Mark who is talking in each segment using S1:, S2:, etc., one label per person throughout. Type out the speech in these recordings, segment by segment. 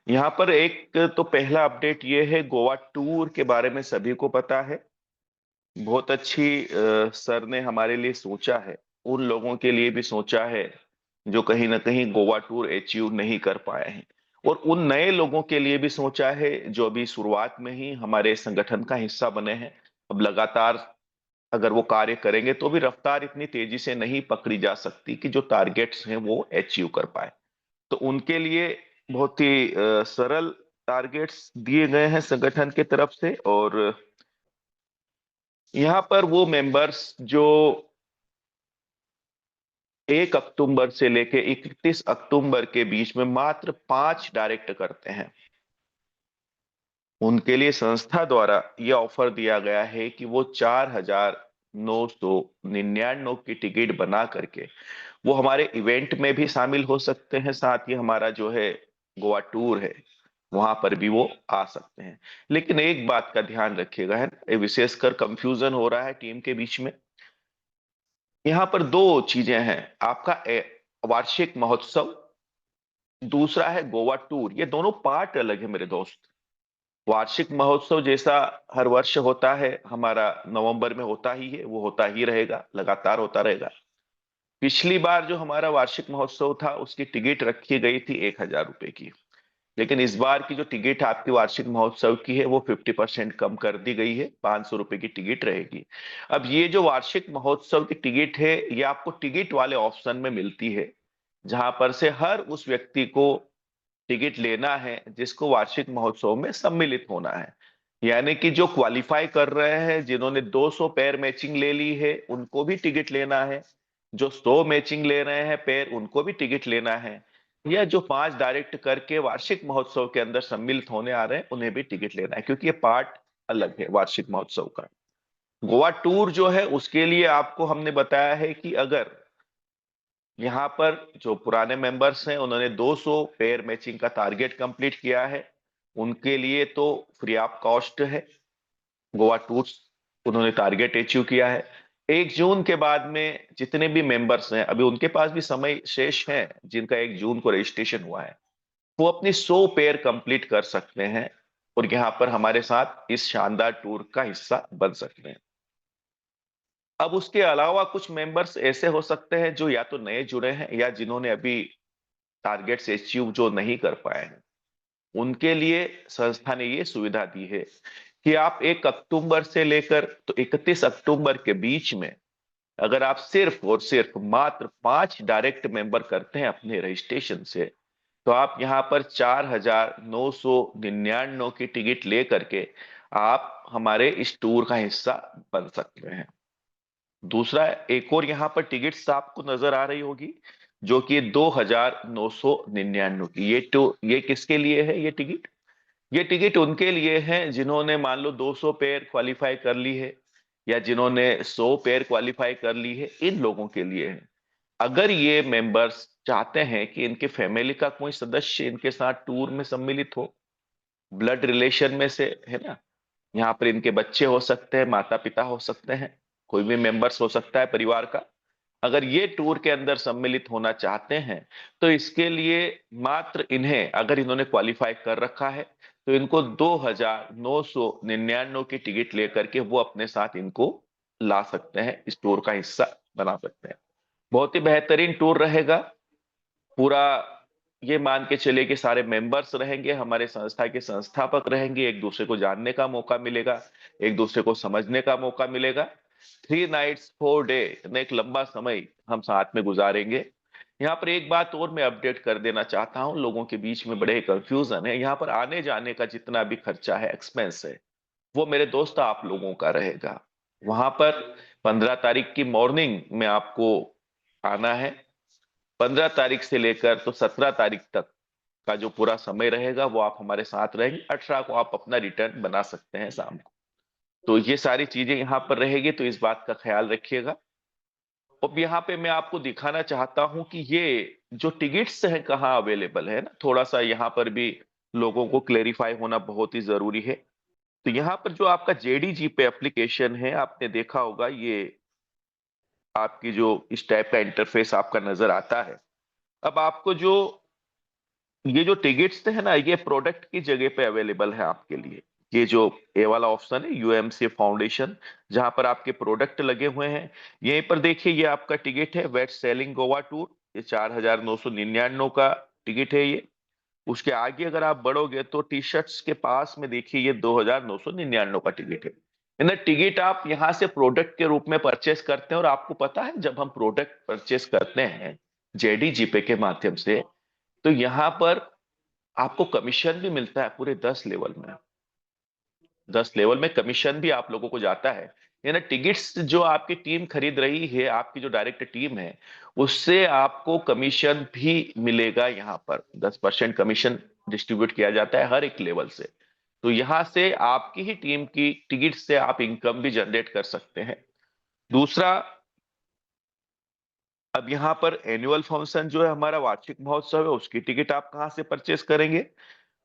S1: यहाँ पर एक तो पहला अपडेट ये है, गोवा टूर के बारे में सभी को पता है। बहुत अच्छी सर ने हमारे लिए सोचा है, उन लोगों के लिए भी सोचा है जो कहीं ना कहीं गोवा टूर अचीव नहीं कर पाए हैं, और उन नए लोगों के लिए भी सोचा है जो अभी शुरुआत में ही हमारे संगठन का हिस्सा बने हैं। अब लगातार अगर वो कार्य करेंगे तो भी रफ्तार इतनी तेजी से नहीं पकड़ी जा सकती कि जो टारगेट्स हैं वो अचीव कर पाए। तो उनके लिए बहुत ही सरल टारगेट्स दिए गए हैं संगठन की तरफ से। और यहाँ पर वो मेंबर्स जो 1 अक्टूबर से लेके 31 अक्टूबर के बीच में मात्र 5 डायरेक्ट करते हैं, उनके लिए संस्था द्वारा यह ऑफर दिया गया है कि वो 4,999 की टिकट बना करके वो हमारे इवेंट में भी शामिल हो सकते हैं, साथ ही हमारा जो है गोवा टूर है वहां पर भी वो आ सकते हैं। लेकिन एक बात का ध्यान रखिएगा, है ना, ये विशेषकर कंफ्यूजन हो रहा है टीम के बीच में। यहाँ पर दो चीजें हैं, आपका वार्षिक महोत्सव, दूसरा है गोवा टूर। ये दोनों पार्ट अलग है मेरे दोस्त। वार्षिक महोत्सव जैसा हर वर्ष होता है हमारा, नवंबर में होता ही है, वो होता ही रहेगा, लगातार होता रहेगा। पिछली बार जो हमारा वार्षिक महोत्सव था उसकी टिकट रखी गई थी 1,000 रुपए की, लेकिन इस बार की जो टिकट आपकी वार्षिक महोत्सव की है वो 50% कम कर दी गई है, 500 रुपए की टिकट रहेगी। अब ये जो वार्षिक महोत्सव की टिकट है ये आपको टिकट वाले ऑप्शन में मिलती है, जहां पर से हर उस व्यक्ति को टिकट लेना है जिसको वार्षिक महोत्सव में सम्मिलित होना है। यानी कि जो क्वालिफाई कर रहे हैं, जिन्होंने 200 पैर मैचिंग ले ली है उनको भी टिकट लेना है, जो 100 मैचिंग ले रहे हैं पैर उनको भी टिकट लेना है, या जो 5 डायरेक्ट करके वार्षिक महोत्सव के अंदर सम्मिलित होने आ रहे हैं उन्हें भी टिकट लेना है, क्योंकि ये पार्ट अलग है वार्षिक महोत्सव का। गोवा टूर जो है उसके लिए आपको हमने बताया है कि अगर यहाँ पर जो पुराने मेंबर्स हैं उन्होंने 200 पेयर मैचिंग का टारगेट कंप्लीट किया है, उनके लिए तो फ्री ऑफ कॉस्ट है गोवा टूर्स, उन्होंने टारगेट अचीव किया है। 1 जून के बाद में जितने भी मेंबर्स हैं अभी उनके पास भी समय शेष है, जिनका 1 जून को रजिस्ट्रेशन हुआ है, वो अपनी 100 पेयर कंप्लीट कर सकते हैं और यहाँ पर हमारे साथ इस शानदार टूर का हिस्सा बन सकते हैं। अब उसके अलावा कुछ मेंबर्स ऐसे हो सकते हैं जो या तो नए जुड़े हैं या जिन्होंने अभी टारगेट से अचीव जो नहीं कर पाए हैं, उनके लिए संस्था ने ये सुविधा दी है कि आप 1 अक्टूबर से लेकर तो 31 अक्टूबर के बीच में अगर आप सिर्फ और सिर्फ मात्र 5 डायरेक्ट मेंबर करते हैं अपने रजिस्ट्रेशन से, तो आप यहाँ पर 4,999 की टिकट ले करके आप हमारे इस टूर का हिस्सा बन सकते हैं। दूसरा, एक और यहाँ पर टिकट्स आपको नजर आ रही होगी जो कि 2,999 की। ये किसके लिए है ये टिकट? ये टिकट उनके लिए है जिन्होंने मान लो 200 पेयर क्वालिफाई कर ली है या जिन्होंने 100 पेयर क्वालिफाई कर ली है, इन लोगों के लिए है। अगर ये मेंबर्स चाहते हैं कि इनके फैमिली का कोई सदस्य इनके साथ टूर में सम्मिलित हो, ब्लड रिलेशन में से, है ना, यहाँ पर इनके बच्चे हो सकते हैं, माता पिता हो सकते हैं, कोई भी मेंबर्स हो सकता है परिवार का, अगर ये टूर के अंदर सम्मिलित होना चाहते हैं तो इसके लिए मात्र इन्हें, अगर इन्होंने क्वालिफाई कर रखा है तो इनको 2,999 की टिकट लेकर के वो अपने साथ इनको ला सकते हैं, इस टूर का हिस्सा बना सकते हैं। बहुत ही बेहतरीन टूर रहेगा पूरा। ये मान के चलिए कि सारे मेंबर्स रहेंगे, हमारे संस्था के संस्थापक रहेंगे, एक दूसरे को जानने का मौका मिलेगा, एक दूसरे को समझने का मौका मिलेगा। 3 नाइट्स 4 डे, एक लंबा समय हम साथ में गुजारेंगे। यहाँ पर एक बात और मैं अपडेट कर देना चाहता हूँ, लोगों के बीच में बड़े कंफ्यूजन है, यहाँ पर आने जाने का जितना भी खर्चा है, एक्सपेंस है, वो मेरे दोस्त आप लोगों का रहेगा। वहां पर 15 तारीख की मॉर्निंग में आपको आना है। 15 तारीख से लेकर तो 17 तारीख तक का जो पूरा समय रहेगा वो आप हमारे साथ रहेंगे। 18 को आप अपना रिटर्न बना सकते हैं शाम को। तो ये सारी चीजें यहाँ पर रहेगी, तो इस बात का ख्याल रखिएगा। अब यहाँ पे मैं आपको दिखाना चाहता हूँ कि ये जो टिकट्स हैं कहाँ अवेलेबल है ना, थोड़ा सा यहाँ पर भी लोगों को क्लेरिफाई होना बहुत ही जरूरी है। तो यहाँ पर जो आपका जेडीजी पे एप्लीकेशन है, आपने देखा होगा, ये आपकी जो इस टाइप का इंटरफेस आपका नजर आता है। अब आपको जो ये जो टिकट्स है ना, ये प्रोडक्ट की जगह पे अवेलेबल है आपके लिए। ये जो ए वाला ऑप्शन है, यूएमसी फाउंडेशन, जहां पर आपके प्रोडक्ट लगे हुए हैं, यहीं पर देखिए ये आपका टिकट है, वेट सेलिंग गोवा टूर। ये 4,999 का टिकट है ये। उसके आगे अगर आप बढ़ोगे तो टी शर्ट्स के पास में देखिए ये 2,999 का टिकट है। ना टिकट आप यहाँ से प्रोडक्ट के रूप में परचेस करते हैं, और आपको पता है जब हम प्रोडक्ट परचेस करते हैं जेडी जीपे के माध्यम से, तो यहाँ पर आपको कमीशन भी मिलता है पूरे 10 लेवल में। 10 लेवल में कमीशन भी आप लोगों को जाता है। ये ना टिकट्स जो आपकी टीम खरीद रही है, आपकी जो डायरेक्ट टीम है, उससे आपको कमीशन भी मिलेगा। यहाँ पर 10% कमीशन डिस्ट्रीब्यूट किया जाता है हर एक लेवल से। तो यहाँ से आपकी ही टीम की टिकट से आप इनकम भी जनरेट कर सकते हैं। दूसरा, अब यहाँ पर एनुअल फंक्शन जो है हमारा वार्षिक महोत्सव है, उसकी टिकट आप कहाँ से परचेस करेंगे?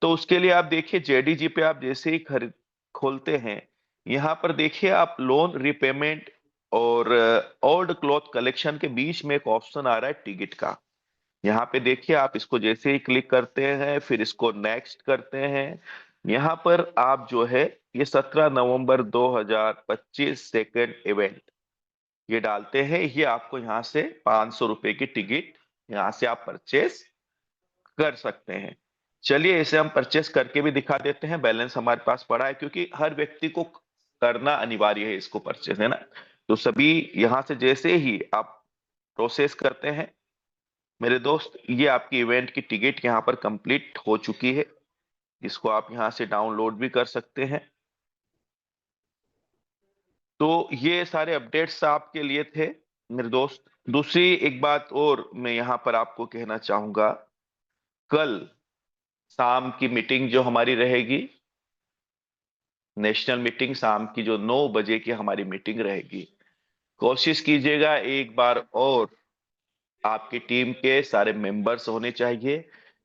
S1: तो उसके लिए आप देखिए जेडीजी पे आप जैसे ही खरीद खोलते हैं, यहाँ पर देखिए आप लोन रिपेमेंट और ओल्ड क्लॉथ कलेक्शन के बीच में एक ऑप्शन आ रहा है टिकट का। यहाँ पे देखिए आप इसको जैसे ही क्लिक करते हैं, फिर इसको नेक्स्ट करते हैं, यहाँ पर आप जो है ये 17 नवंबर 2025 सेकेंड इवेंट ये डालते हैं, ये आपको यहाँ से 500 रुपए की टिकट यहाँ से आप परचेस कर सकते हैं। चलिए इसे हम परचेस करके भी दिखा देते हैं, बैलेंस हमारे पास पड़ा है, क्योंकि हर व्यक्ति को करना अनिवार्य है इसको परचेस, है ना। तो सभी यहां से जैसे ही आप प्रोसेस करते हैं मेरे दोस्त, ये आपकी इवेंट की टिकट यहाँ पर कंप्लीट हो चुकी है। इसको आप यहाँ से डाउनलोड भी कर सकते हैं। तो ये सारे अपडेट्स आपके लिए थे मेरे दोस्त। दूसरी एक बात और मैं यहाँ पर आपको कहना चाहूंगा, कल शाम की मीटिंग जो हमारी रहेगी, नेशनल मीटिंग, शाम की जो 9 बजे की हमारी मीटिंग रहेगी, कोशिश कीजिएगा एक बार और आपकी टीम के सारे मेंबर्स होने चाहिए,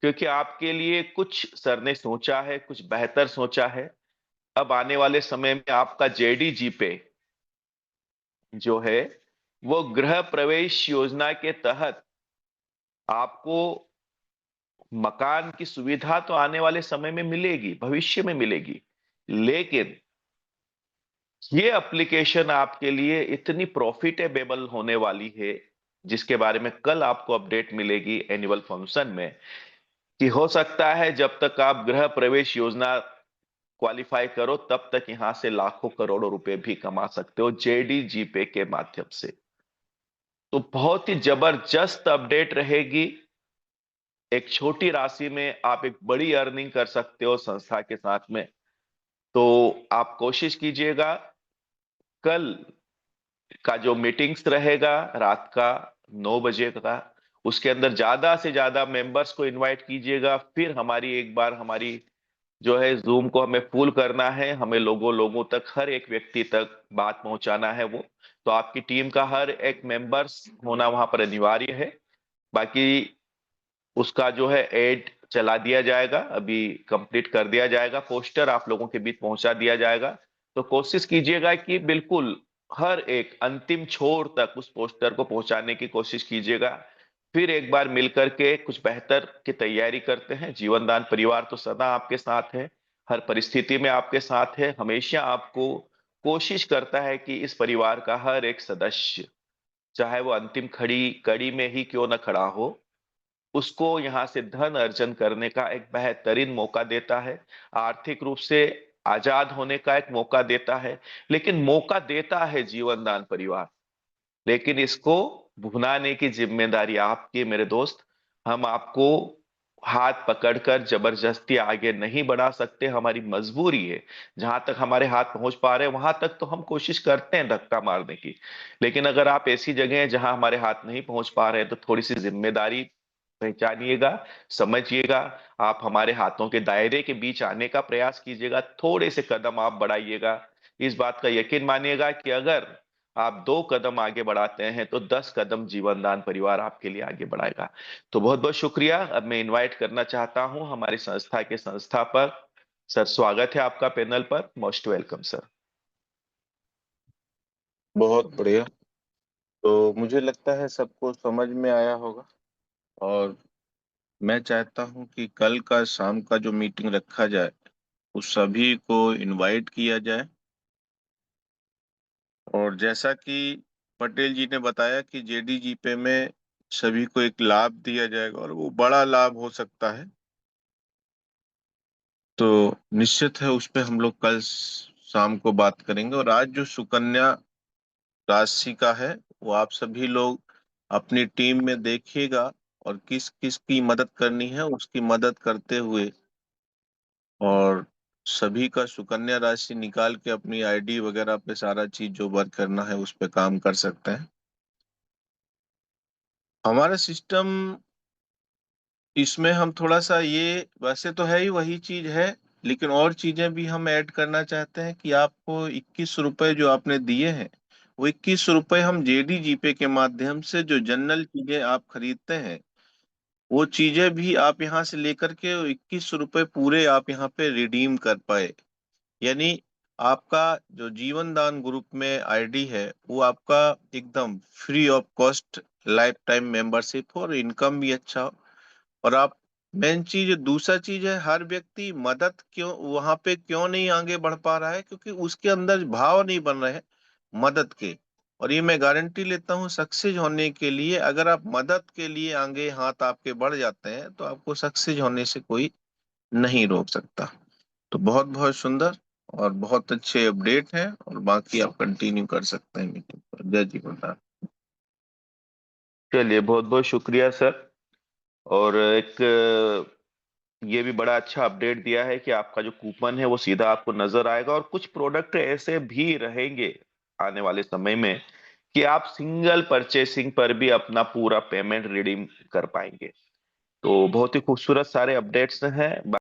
S1: क्योंकि आपके लिए कुछ सर ने सोचा है, कुछ बेहतर सोचा है। अब आने वाले समय में आपका जेडीजी पे जो है वो गृह प्रवेश योजना के तहत आपको मकान की सुविधा तो आने वाले समय में मिलेगी, भविष्य में मिलेगी, लेकिन ये एप्लीकेशन आपके लिए इतनी प्रॉफिटेबल होने वाली है, जिसके बारे में कल आपको अपडेट मिलेगी एनुअल फंक्शन में, कि हो सकता है जब तक आप गृह प्रवेश योजना क्वालिफाई करो तब तक यहां से लाखों करोड़ों रुपए भी कमा सकते हो जेडीजीपे के माध्यम से। तो बहुत ही जबरदस्त अपडेट रहेगी। एक छोटी राशि में आप एक बड़ी अर्निंग कर सकते हो संस्था के साथ में। तो आप कोशिश कीजिएगा कल का जो मीटिंग्स रहेगा रात का 9 बजे का, उसके अंदर ज्यादा से ज्यादा मेंबर्स को इनवाइट कीजिएगा। फिर हमारी एक बार हमारी जो है जूम को हमें फुल करना है, हमें लोगों लोगों तक, हर एक व्यक्ति तक बात पहुंचाना है वो। तो आपकी टीम का हर एक मेंबर्स होना वहां पर अनिवार्य है। बाकी उसका जो है एड चला दिया जाएगा, अभी कंप्लीट कर दिया जाएगा, पोस्टर आप लोगों के बीच पहुंचा दिया जाएगा। तो कोशिश कीजिएगा कि बिल्कुल हर एक अंतिम छोर तक उस पोस्टर को पहुंचाने की कोशिश कीजिएगा। फिर एक बार मिलकर के कुछ बेहतर की तैयारी करते हैं। जीवन दान परिवार तो सदा आपके साथ है, हर परिस्थिति में आपके साथ है, हमेशा आपको कोशिश करता है कि इस परिवार का हर एक सदस्य, चाहे वो अंतिम खड़ी कड़ी में ही क्यों न खड़ा हो, उसको यहां से धन अर्जन करने का एक बेहतरीन मौका देता है, आर्थिक रूप से आजाद होने का एक मौका देता है। लेकिन मौका देता है जीवन दान परिवार, लेकिन इसको भुनाने की जिम्मेदारी आपकी है मेरे दोस्त। हम आपको हाथ पकड़कर जबरदस्ती आगे नहीं बढ़ा सकते, हमारी मजबूरी है। जहां तक हमारे हाथ पहुंच पा रहे हैं वहां तक तो हम कोशिश करते हैं धक्का मारने की, लेकिन अगर आप ऐसी जगह हैं जहां हमारे हाथ नहीं पहुंच पा रहे हैं, तो थोड़ी सी जिम्मेदारी पहचानिएगा, समझिएगा। आप हमारे हाथों के दायरे के बीच आने का प्रयास कीजिएगा, थोड़े से कदम आप बढ़ाइएगा। इस बात का यकीन मानिएगा कि अगर आप 2 कदम आगे बढ़ाते हैं तो 10 कदम जीवनदान परिवार आपके लिए आगे बढ़ाएगा। तो बहुत बहुत शुक्रिया। अब मैं इनवाइट करना चाहता हूं हमारी संस्था के संस्थापक सर, स्वागत है आपका पैनल पर, मोस्ट वेलकम सर।
S2: बहुत बढ़िया। तो मुझे लगता है सबको समझ में आया होगा। और मैं चाहता हूं कि कल का शाम का जो मीटिंग रखा जाए उस सभी को इनवाइट किया जाए। और जैसा कि पटेल जी ने बताया कि जेडीजीपे में सभी को एक लाभ दिया जाएगा और वो बड़ा लाभ हो सकता है, तो निश्चित है उस पे हम लोग कल शाम को बात करेंगे। और आज जो सुकन्या राशि का है वो आप सभी लोग अपनी टीम में देखिएगा, और किस किस की मदद करनी है उसकी मदद करते हुए, और सभी का सुकन्या राशि निकाल के अपनी आईडी वगैरह पे सारा चीज जो वर्क करना है उस पे काम कर सकते हैं। हमारा सिस्टम इसमें हम थोड़ा सा ये, वैसे तो है ही वही चीज है, लेकिन और चीजें भी हम ऐड करना चाहते हैं कि आपको 21 रुपए जो आपने दिए हैं, वो 21 रुपए हम जेडीजीपे के माध्यम से जो जनरल चीजें आप खरीदते हैं वो चीजें भी आप यहाँ से लेकर के 21 रुपए पूरे आप यहाँ पे रिडीम कर पाए। यानी आपका जो जीवन दान ग्रुप में आईडी है वो आपका एकदम free of cost life time membership हो, और इनकम भी अच्छा हो। और आप, मेन चीज, दूसरा चीज है, हर व्यक्ति मदद क्यों वहां पे क्यों नहीं आगे बढ़ पा रहा है, क्योंकि उसके अंदर भाव नहीं बन रहे हैं मदद के। और ये मैं गारंटी लेता हूँ, सक्सेस होने के लिए अगर आप मदद के लिए आगे हाथ आपके बढ़ जाते हैं तो आपको सक्सेस होने से कोई नहीं रोक सकता। तो बहुत बहुत सुंदर और बहुत अच्छे अपडेट हैं, और बाकी आप कंटिन्यू कर सकते हैं मीटिंग पर। जय जीवन राम।
S1: चलिए, बहुत बहुत शुक्रिया सर। और एक ये भी बड़ा अच्छा अपडेट दिया है कि आपका जो कूपन है वो सीधा आपको नजर आएगा, और कुछ प्रोडक्ट ऐसे भी रहेंगे आने वाले समय में कि आप सिंगल परचेसिंग पर भी अपना पूरा पेमेंट रिडीम कर पाएंगे। तो बहुत ही खूबसूरत सारे अपडेट्स हैं।